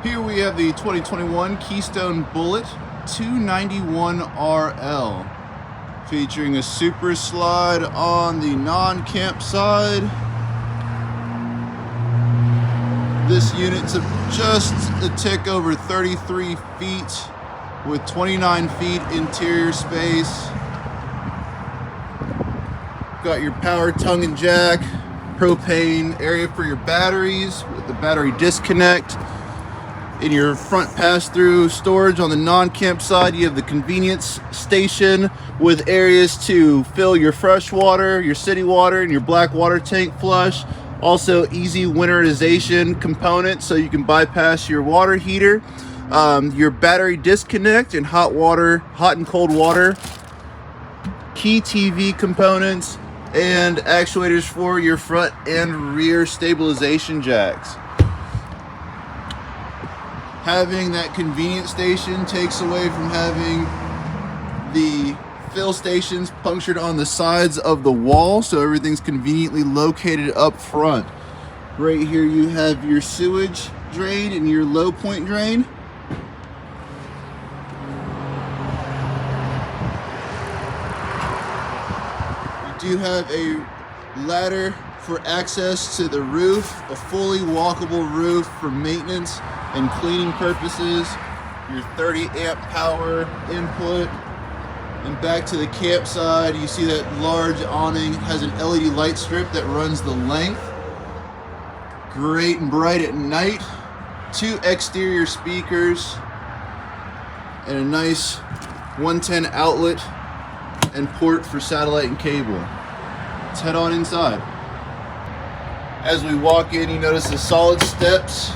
Here we have the 2021 Keystone Bullet 291RL, featuring a super slide on the non-camp side. This unit's just a tick over 33 feet with 29 feet interior space. Got your power tongue and jack, propane area for your batteries with the battery disconnect. In your front pass-through storage on the non-camp side, you have the convenience station with areas to fill your fresh water, your city water, and your black water tank flush. Also easy winterization component so you can bypass your water heater. Your battery disconnect and hot and cold water. Key TV components and actuators for your front and rear stabilization jacks. Having that convenience station takes away from having the fill stations punctured on the sides of the wall, so everything's conveniently located up front. Right here you have your sewage drain and your low point drain. You do have a ladder for access to the roof, a fully walkable roof for maintenance and cleaning purposes, your 30 amp power input. And back to the campsite, you see that large awning has an LED light strip that runs the length. Great and bright at night. 2 exterior speakers and a nice 110 outlet and port for satellite and cable. Let's head on inside. As we walk in, you notice the solid steps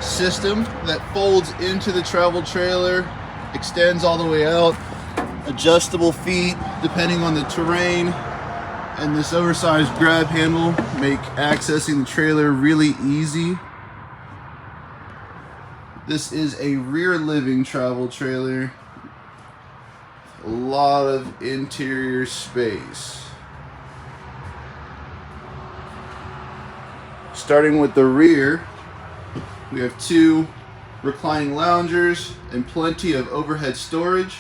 system that folds into the travel trailer, extends all the way out, adjustable feet depending on the terrain, and this oversized grab handle make accessing the trailer really easy. This is a rear living travel trailer, a lot of interior space. Starting with the rear, we have 2 reclining loungers and plenty of overhead storage.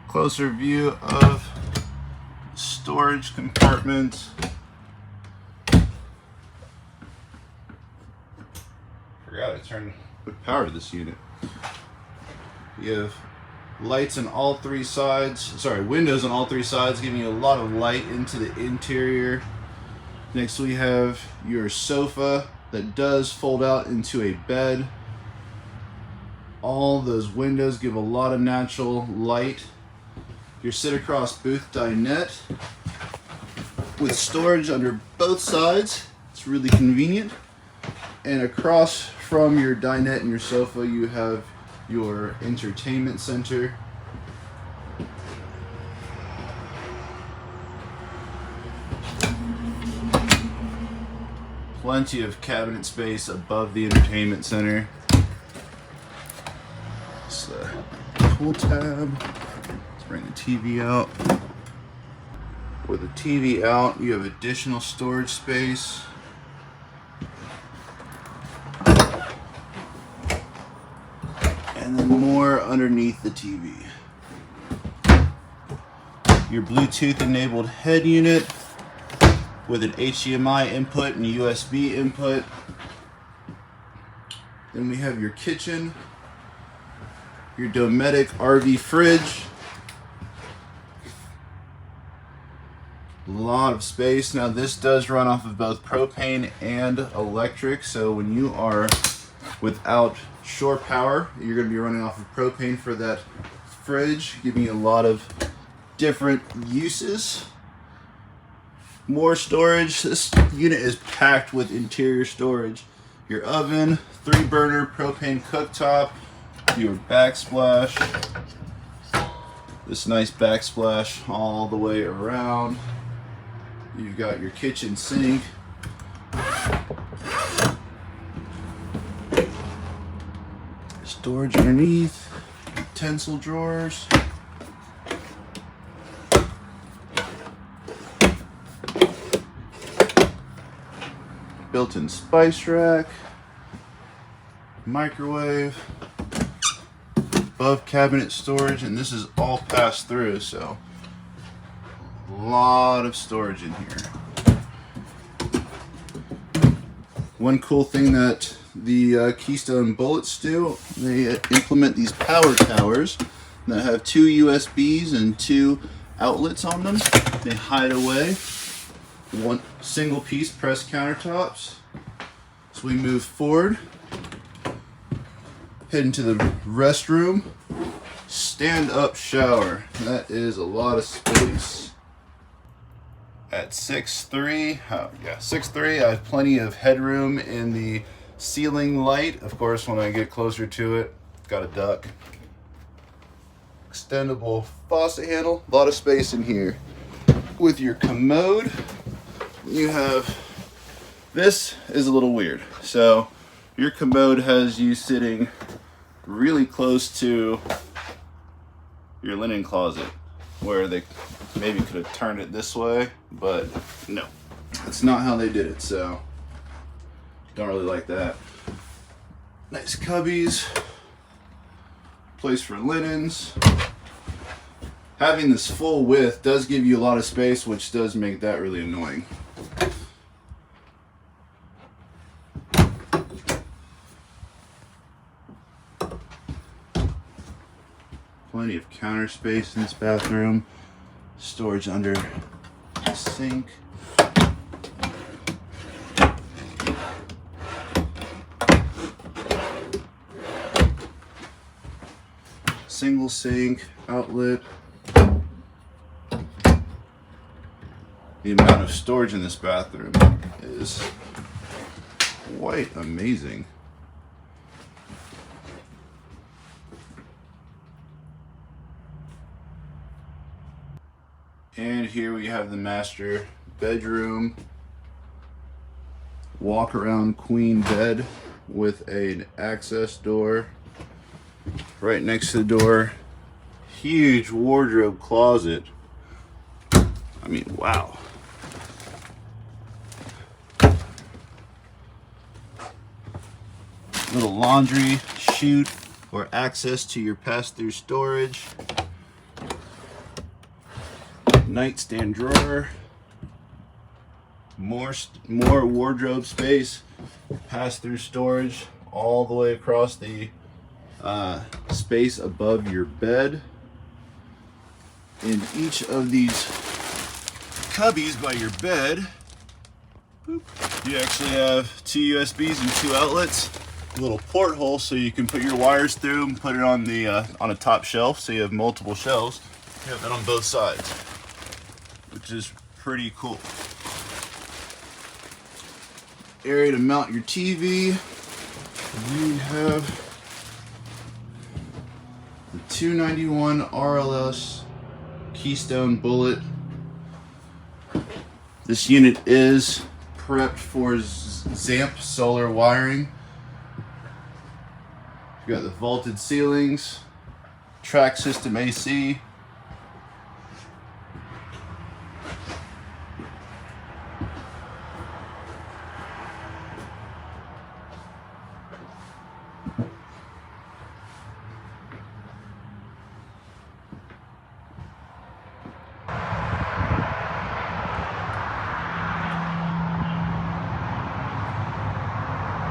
Closer view of storage compartment. Forgot I put power to this unit. You have lights on all 3 sides. Windows on all 3 sides, giving you a lot of light into the interior. Next we have your sofa that does fold out into a bed. All those windows give a lot of natural light. Your sit-across booth dinette with storage under both sides. It's really convenient. And across from your dinette and your sofa, you have your entertainment center. Plenty of cabinet space above the entertainment center. It's the tool tab. Let's bring the TV out. With the TV out, you have additional storage space. And then more underneath the TV. Your Bluetooth enabled head unit with an HDMI input and a USB input. Then we have your kitchen, your Dometic RV fridge. A lot of space. Now this does run off of both propane and electric, so when you are without shore power, you're going to be running off of propane for that fridge, giving you a lot of different uses. More storage. This unit is packed with interior storage. Your oven, 3-burner propane cooktop, your backsplash. This nice backsplash all the way around. You've got your kitchen sink. Storage underneath, utensil drawers. Built-in spice rack. microwave, above cabinet storage, and this is all passed through, so a lot of storage in here. One cool thing that the Keystone Bullets do, they implement these power towers that have 2 USBs and 2 outlets on them. They hide away. One single piece press countertops. So we move forward, head into the restroom, stand up shower. That is a lot of space. At 6'3", 6'3", I have plenty of headroom in the ceiling light. Of course, when I get closer to it, got a duck. Extendable faucet handle, a lot of space in here. With your commode, you have, this is a little weird. So your commode has you sitting really close to your linen closet, where they maybe could have turned it this way, but no, that's not how they did it, so don't really like that. Nice cubbies, place for linens. Having this full width does give you a lot of space, which does make that really annoying. Plenty of counter space in this bathroom. Storage under the sink. Single sink, outlet. The amount of storage in this bathroom is quite amazing. And here we have the master bedroom. Walk around queen bed with an access door. Right next to the door, huge wardrobe closet. I mean, wow. Little laundry chute or access to your pass-through storage. Nightstand drawer. More wardrobe space. Pass-through storage all the way across the space above your bed. In each of these cubbies by your bed, you actually have 2 USBs and 2 outlets. A little porthole so you can put your wires through and put it on the on a top shelf, so you have multiple shelves. You have that on both sides, which is pretty cool. Area to mount your TV. You have the 291RLSWE Keystone Bullet. This unit is prepped for ZAMP solar wiring. You got the vaulted ceilings, track system AC,